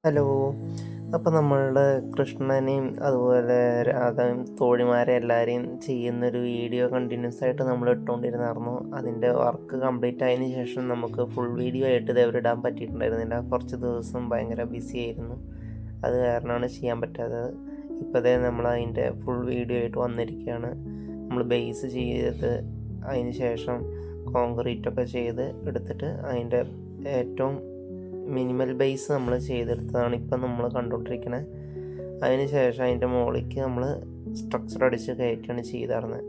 Hello. അപ്പോൾ നമ്മളുടെ കൃഷ്ണനെയും അതുപോലെ രാധയും തോഴിമാരെ എല്ലാവരെയും ചെയ്യുന്നൊരു വീഡിയോ കണ്ടിന്യൂസ് ആയിട്ട് നമ്മൾ ഇട്ടുകൊണ്ടിരുന്നായിരുന്നു. അതിൻ്റെ വർക്ക് കംപ്ലീറ്റ് ആയതിനു ശേഷം നമുക്ക് ഫുൾ വീഡിയോ ആയിട്ട് ഇത് ഇടാൻ പറ്റിയിട്ടുണ്ടായിരുന്നില്ല. കുറച്ച് ദിവസം ഭയങ്കര ബിസി ആയിരുന്നു. അത് കാരണമാണ് ചെയ്യാൻ പറ്റാത്തത്. ഇപ്പോഴേ നമ്മൾ അതിൻ്റെ ഫുൾ വീഡിയോ ആയിട്ട് വന്നിരിക്കുകയാണ്. നമ്മൾ ബേസ് ചെയ്ത് അതിന് ശേഷം കോൺക്രീറ്റൊക്കെ ചെയ്ത് എടുത്തിട്ട് അതിൻ്റെ ഏറ്റവും മിനിമൽ ബേസ് നമ്മൾ ചെയ്തെടുത്തതാണ് ഇപ്പം നമ്മൾ കണ്ടുകൊണ്ടിരിക്കുന്നത്. അതിന് ശേഷം അതിൻ്റെ മുകളിലേക്ക് നമ്മൾ സ്ട്രക്ചർ അടിച്ച് കയറ്റുകയാണ് ചെയ്തിരുന്നത്.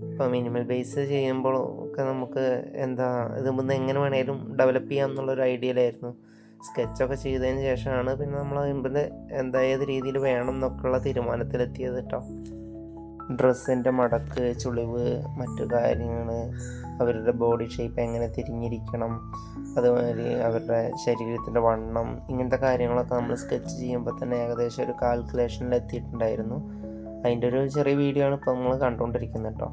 ഇപ്പോൾ മിനിമൽ ബേസ് ചെയ്യുമ്പോൾ ഒക്കെ നമുക്ക് ഇത് മുന്നേ എങ്ങനെ വേണേലും ഡെവലപ്പ് ചെയ്യാം എന്നുള്ളൊരു ഐഡിയയിലായിരുന്നു. സ്കെച്ചൊക്കെ ചെയ്തതിന് ശേഷമാണ് പിന്നെ നമ്മൾ അതിൻ്റെ ഏത് രീതിയിൽ വേണം എന്നൊക്കെയുള്ള തീരുമാനത്തിലെത്തിയത് കേട്ടോ. ഡ്രസ്സിൻ്റെ മടക്ക്, ചുളിവ്, മറ്റു കാര്യങ്ങൾ, അവരുടെ ബോഡി ഷേപ്പ് എങ്ങനെ തിരിഞ്ഞിരിക്കണം, അതുമാതിരി അവരുടെ ശരീരത്തിൻ്റെ വണ്ണം, ഇങ്ങനത്തെ കാര്യങ്ങളൊക്കെ നമ്മൾ സ്കെച്ച് ചെയ്യുമ്പോൾ തന്നെ ഏകദേശം ഒരു കാൽക്കുലേഷനിൽ എത്തിയിട്ടുണ്ടായിരുന്നു. അതിൻ്റെ ഒരു ചെറിയ വീഡിയോ ആണ് ഇപ്പോൾ നമ്മൾ കണ്ടുകൊണ്ടിരിക്കുന്നത് കേട്ടോ.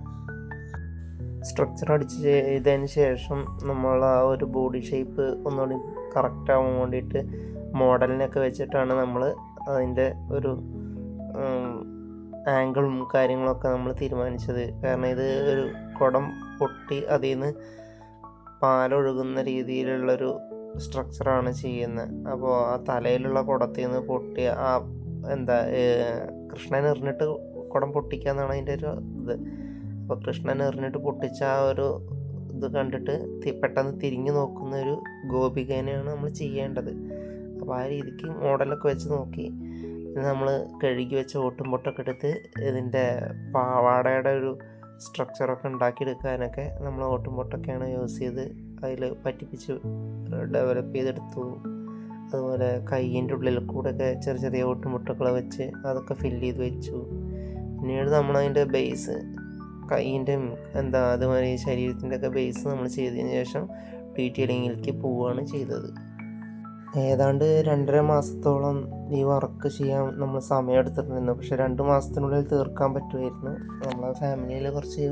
സ്ട്രക്ചർ അടിച്ച് ചെയ്തതിന് ശേഷം നമ്മൾ ആ ഒരു ബോഡി ഷേപ്പ് ഒന്നുകൂടി കറക്റ്റ് ആവാൻ വേണ്ടിയിട്ട് മോഡലിനൊക്കെ വെച്ചിട്ടാണ് നമ്മൾ അതിൻ്റെ ഒരു ആംഗിളും കാര്യങ്ങളൊക്കെ നമ്മൾ തീരുമാനിച്ചത്. കാരണം ഇത് ഒരു കുടം പൊട്ടി അതിൽ നിന്ന് പാലൊഴുകുന്ന രീതിയിലുള്ളൊരു സ്ട്രക്ചറാണ് ചെയ്യുന്നത്. അപ്പോൾ ആ തലയിലുള്ള കുടത്തിൽ നിന്ന് പൊട്ടി കൃഷ്ണൻ എറിഞ്ഞിട്ട് കുടം പൊട്ടിക്കുക എന്നാണ് അതിൻ്റെ ഒരു ഇത്. അപ്പോൾ കൃഷ്ണൻ എറിഞ്ഞിട്ട് പൊട്ടിച്ച ആ ഒരു ഇത് കണ്ടിട്ട് പെട്ടെന്ന് തിരിഞ്ഞു നോക്കുന്ന ഒരു ഗോപികേനെയാണ് നമ്മൾ ചെയ്യേണ്ടത്. അപ്പോൾ ആ രീതിക്ക് മോഡലൊക്കെ വെച്ച് നോക്കി നമ്മൾ കഴുകി വെച്ച ഓട്ടുംപൊട്ടൊക്കെ എടുത്ത് ഇതിൻ്റെ പാവാടയുടെ ഒരു സ്ട്രക്ചറൊക്കെ ഉണ്ടാക്കിയെടുക്കാനൊക്കെ നമ്മൾ ഓട്ടുംപൊട്ടൊക്കെയാണ് യൂസ് ചെയ്ത് അതിൽ പറ്റിപ്പിച്ച് ഡെവലപ്പ് ചെയ്തെടുത്തു. അതുപോലെ കയ്യിൻ്റെ ഉള്ളിൽ കൂടെയൊക്കെ ചെറിയ ചെറിയ ഓട്ടുംപൊട്ടൊക്കെ വെച്ച് അതൊക്കെ ഫില്ല് ചെയ്ത് വെച്ചു. പിന്നീട് നമ്മളതിൻ്റെ ബേസ് കയ്യിൻ്റെയും അതുമാതിരി ശരീരത്തിൻ്റെ ഒക്കെ ബേസ് നമ്മൾ ചെയ്തതിന് ശേഷം ഡീറ്റെയിലിങ്ങിലേക്ക് പോവുകയാണ് ചെയ്തത്. ഏതാണ്ട് 2.5 മാസത്തോളം ഈ വർക്ക് ചെയ്യാൻ നമ്മൾ സമയം എടുത്തിട്ടുണ്ടായിരുന്നു. പക്ഷെ 2 മാസത്തിനുള്ളിൽ തീർക്കാൻ പറ്റുമായിരുന്നു. നമ്മളെ ഫാമിലിയിൽ കുറച്ച്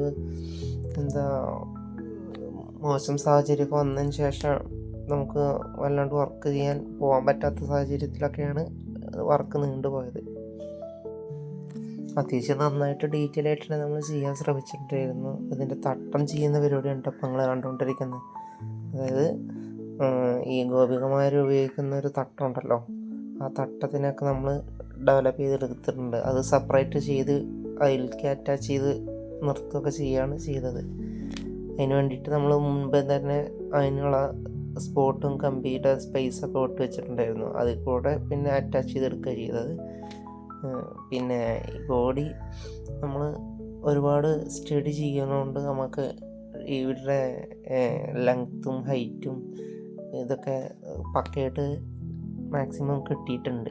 മോശം സാഹചര്യമൊക്കെ വന്നതിന് ശേഷം നമുക്ക് വല്ലാണ്ട് വർക്ക് ചെയ്യാൻ പോകാൻ പറ്റാത്ത സാഹചര്യത്തിലൊക്കെയാണ് വർക്ക് നീണ്ടുപോയത്. അത്യാവശ്യം നന്നായിട്ട് ഡീറ്റെയിൽ ആയിട്ട് നമ്മൾ ചെയ്യാൻ ശ്രമിച്ചിട്ടുണ്ടായിരുന്നു. ഇതിൻ്റെ തട്ടം ചെയ്യുന്ന പരിപാടിയാണ് ഇപ്പം നിങ്ങൾ കണ്ടുകൊണ്ടിരിക്കുന്നത്. അതായത് ഈ ഗോപികമാർ ഉപയോഗിക്കുന്ന ഒരു തട്ടമുണ്ടല്ലോ, ആ തട്ടത്തിനൊക്കെ നമ്മൾ ഡെവലപ്പ് ചെയ്തെടുത്തിട്ടുണ്ട്. അത് സെപ്പറേറ്റ് ചെയ്ത് അതിലേക്ക് അറ്റാച്ച് ചെയ്ത് നിർത്തുകയൊക്കെ ചെയ്യുകയാണ് ചെയ്തത്. അതിന് വേണ്ടിയിട്ട് നമ്മൾ മുൻപ് തന്നെ അതിനുള്ള സ്പോട്ടും കമ്പിയുടെ സ്പേസൊക്കെ വിട്ട് വെച്ചിട്ടുണ്ടായിരുന്നു. അതിൽ കൂടെ പിന്നെ അറ്റാച്ച് ചെയ്തെടുക്കുക ചെയ്തത്. പിന്നെ ഈ ബോഡി നമ്മൾ ഒരുപാട് സ്റ്റഡി ചെയ്യുന്നതുകൊണ്ട് നമുക്ക് ഇവരുടെ ലെങ്ത്തും ഹൈറ്റും ഇതൊക്കെ പക്കയായിട്ട് മാക്സിമം കിട്ടിയിട്ടുണ്ട്.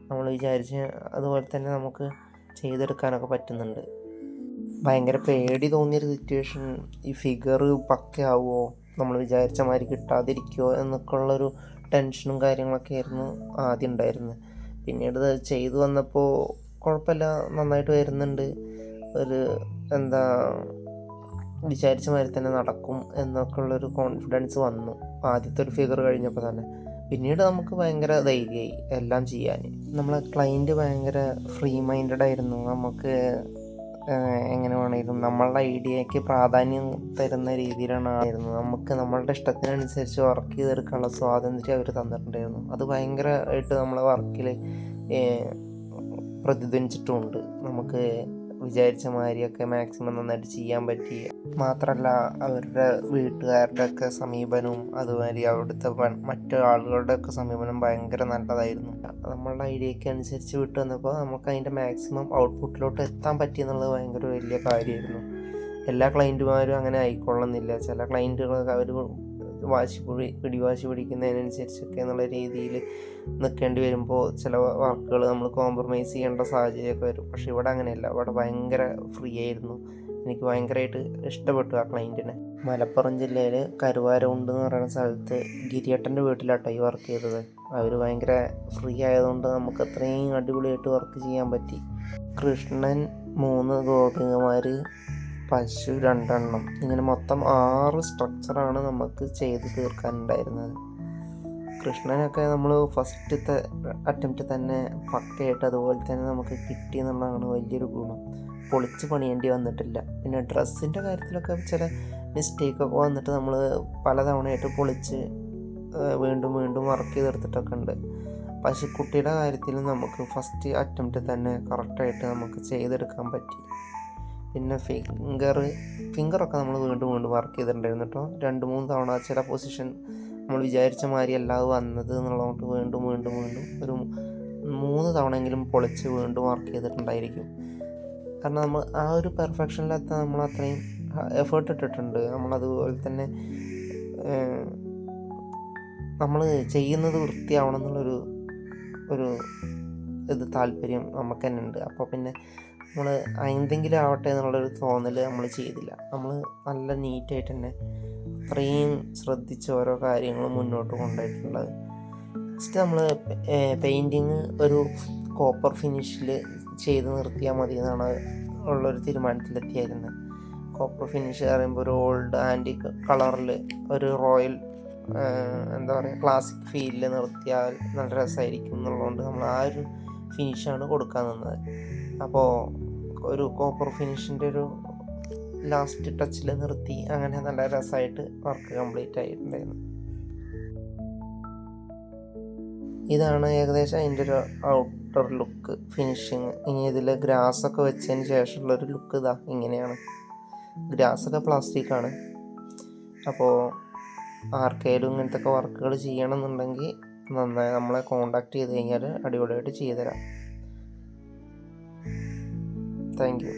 നമ്മൾ വിചാരിച്ച അതുപോലെ തന്നെ നമുക്ക് ചെയ്തെടുക്കാനൊക്കെ പറ്റുന്നുണ്ട്. ഭയങ്കര പേടി തോന്നിയൊരു സിറ്റുവേഷൻ, ഈ ഫിഗർ പക്കയാവുമോ, നമ്മൾ വിചാരിച്ച മാതിരി കിട്ടാതിരിക്കുമോ എന്നൊക്കെ ഉള്ളൊരു ടെൻഷനും കാര്യങ്ങളൊക്കെ ആയിരുന്നു ആദ്യം ഉണ്ടായിരുന്നത്. പിന്നീട് ചെയ്തു വന്നപ്പോൾ കുഴപ്പമില്ല, നന്നായിട്ട് വരുന്നുണ്ട്. ഒരു വിചാരിച്ച മാതിരി തന്നെ നടക്കും എന്നൊക്കെ ഉള്ളൊരു കോൺഫിഡൻസ് വന്നു ആദ്യത്തെ ഒരു ഫിഗർ കഴിഞ്ഞപ്പോൾ തന്നെ. പിന്നീട് നമുക്ക് ഭയങ്കര ധൈര്യമായി എല്ലാം ചെയ്യാൻ. നമ്മളെ ക്ലൈൻറ്റ് ഭയങ്കര ഫ്രീ മൈൻഡഡ് ആയിരുന്നു. നമുക്ക് എങ്ങനെ വേണമെങ്കിലും നമ്മളുടെ ഐഡിയയ്ക്ക് പ്രാധാന്യം തരുന്ന രീതിയിലാണ് നമുക്ക് നമ്മളുടെ ഇഷ്ടത്തിനനുസരിച്ച് വർക്ക് ചെയ്തെടുക്കാനുള്ള സ്വാതന്ത്ര്യം അവർ തന്നിട്ടുണ്ടായിരുന്നു. അത് ഭയങ്കരമായിട്ട് നമ്മളെ വർക്കിൽ പ്രതിധ്വനിച്ചിട്ടുമുണ്ട്. നമുക്ക് വിചാരിച്ച മാതിരിയൊക്കെ മാക്സിമം നന്നായിട്ട് ചെയ്യാൻ പറ്റി. മാത്രമല്ല അവരുടെ വീട്ടുകാരുടെ ഒക്കെ സമീപനവും അതുമാതിരി അവിടുത്തെ മറ്റു ആളുകളുടെ ഒക്കെ സമീപനം ഭയങ്കര നല്ലതായിരുന്നു. നമ്മളുടെ ഐഡിയയ്ക്ക് അനുസരിച്ച് വിട്ടു വന്നപ്പോൾ നമുക്ക് അതിൻ്റെ മാക്സിമം ഔട്ട്പുട്ടിലോട്ട് എത്താൻ പറ്റിയെന്നുള്ളത് ഭയങ്കര വലിയ കാര്യമായിരുന്നു. എല്ലാ ക്ലൈൻറ്റുമാരും അങ്ങനെ ആയിക്കൊള്ളുന്നില്ല. ചില ക്ലൈൻറ്റുകളൊക്കെ അവർ പിടിവാശി പിടിക്കുന്നതിനനുസരിച്ചൊക്കെ എന്നുള്ള രീതിയിൽ നിൽക്കേണ്ടി വരുമ്പോൾ ചില വർക്കുകൾ നമ്മൾ കോംപ്രമൈസ് ചെയ്യേണ്ട സാഹചര്യമൊക്കെ വരും. പക്ഷേ ഇവിടെ അങ്ങനെയല്ല, ഇവിടെ ഭയങ്കര ഫ്രീ ആയിരുന്നു. എനിക്ക് ഭയങ്കരമായിട്ട് ഇഷ്ടപ്പെട്ടു ആ ക്ലൈൻറ്റിനെ. മലപ്പുറം ജില്ലയിൽ കരുവാരകുണ്ട് എന്ന് പറയുന്ന സ്ഥലത്ത് ഗിരിയേട്ടൻ്റെ വീട്ടിലാട്ടോ ഈ വർക്ക് ചെയ്തത്. അവർ ഭയങ്കര ഫ്രീ ആയതുകൊണ്ട് നമുക്ക് അത്രയും അടിപൊളിയായിട്ട് വർക്ക് ചെയ്യാൻ പറ്റി. കൃഷ്ണൻ 3 ഗോപികമാർ, പശു 2 എണ്ണം, ഇങ്ങനെ മൊത്തം 6 സ്ട്രക്ചറാണ് നമുക്ക് ചെയ്ത് തീർക്കാനുണ്ടായിരുന്നത്. കൃഷ്ണനൊക്കെ നമ്മൾ ഫസ്റ്റത്തെ അറ്റംപ്റ്റ് തന്നെ പക്കയായിട്ട് അതുപോലെ തന്നെ നമുക്ക് കിട്ടി എന്നുള്ളതാണ് വലിയൊരു ഗുണം. പൊളിച്ച് പണിയേണ്ടി വന്നിട്ടില്ല. പിന്നെ ഡ്രസ്സിൻ്റെ കാര്യത്തിലൊക്കെ ചില മിസ്റ്റേക്കൊക്കെ വന്നിട്ട് നമ്മൾ പലതവണയായിട്ട് പൊളിച്ച് വീണ്ടും വീണ്ടും വർക്ക് ചെയ്തെടുത്തിട്ടൊക്കെ ഉണ്ട്. പശുക്കുട്ടിയുടെ കാര്യത്തിൽ നമുക്ക് ഫസ്റ്റ് അറ്റംപ്റ്റ് തന്നെ കറക്റ്റായിട്ട് നമുക്ക് ചെയ്തെടുക്കാൻ പറ്റി. പിന്നെ ഫിംഗറൊക്കെ നമ്മൾ വീണ്ടും വീണ്ടും വർക്ക് ചെയ്തിട്ടുണ്ടായിരുന്നു കേട്ടോ. 2-3 തവണ ചില പൊസിഷൻ നമ്മൾ വിചാരിച്ച മാതിരി അല്ലാതെ വന്നത് എന്നുള്ളതുകൊണ്ട് വീണ്ടും വീണ്ടും വീണ്ടും ഒരു 3 തവണയെങ്കിലും പൊളിച്ച് വീണ്ടും വർക്ക് ചെയ്തിട്ടുണ്ടായിരിക്കും. കാരണം നമ്മൾ ആ ഒരു പെർഫെക്ഷനിലെത്താൻ നമ്മൾ അത്രയും എഫേർട്ട് ഇട്ടിട്ടുണ്ട്. നമ്മളതുപോലെ തന്നെ നമ്മൾ ചെയ്യുന്നത് വൃത്തിയാവണം എന്നുള്ളൊരു താല്പര്യം നമുക്ക് തന്നെ ഉണ്ട്. അപ്പോൾ പിന്നെ നമ്മൾ എന്തെങ്കിലും ആവട്ടെ എന്നുള്ളൊരു തോന്നൽ നമ്മൾ ചെയ്തില്ല. നമ്മൾ നല്ല നീറ്റായിട്ട് തന്നെ അത്രയും ശ്രദ്ധിച്ച് ഓരോ കാര്യങ്ങളും മുന്നോട്ട് കൊണ്ടുപോയിട്ടുള്ളത്. ഫസ്റ്റ് നമ്മൾ പെയിൻറ്റിങ് ഒരു കോപ്പർ ഫിനിഷിൽ ചെയ്ത് നിർത്തിയാൽ മതി എന്നാണ് ഉള്ളൊരു തീരുമാനത്തിലെത്തിയായിരുന്നത്. കോപ്പർ ഫിനിഷ് പറയുമ്പോൾ ഒരു ഓൾഡ് ആൻറ്റിക് കളറിൽ ഒരു റോയൽ ക്ലാസിക് ഫീലിൽ നിർത്തിയാൽ നല്ല രസമായിരിക്കും എന്നുള്ളതുകൊണ്ട് നമ്മൾ ആ ഒരു ഫിനിഷാണ് കൊടുക്കാൻ നിന്നത്. അപ്പോൾ ഒരു കോപ്പർ ഫിനിഷിൻ്റെ ഒരു ലാസ്റ്റ് ടച്ചിൽ നിർത്തി അങ്ങനെ നല്ല രസമായിട്ട് വർക്ക് കംപ്ലീറ്റ് ആയിട്ടുണ്ടായിരുന്നു. ഇതാണ് ഏകദേശം അതിൻ്റെ ഒരു ഔട്ടർ ലുക്ക് ഫിനിഷിങ്. ഇനി ഇതിൽ ഗ്രാസൊക്കെ വെച്ചതിന് ശേഷമുള്ളൊരു ലുക്ക് ഇതാ ഇങ്ങനെയാണ്. ഗ്രാസൊക്കെ പ്ലാസ്റ്റിക്കാണ്. അപ്പോൾ ആർക്കെങ്കിലും ഇങ്ങനത്തെ ഒക്കെ വർക്കുകൾ ചെയ്യണമെന്നുണ്ടെങ്കിൽ നന്നായി നമ്മളെ കോണ്ടാക്ട് ചെയ്ത് കഴിഞ്ഞാൽ അടിപൊളിയായിട്ട് ചെയ്തുതരാം. Thank you.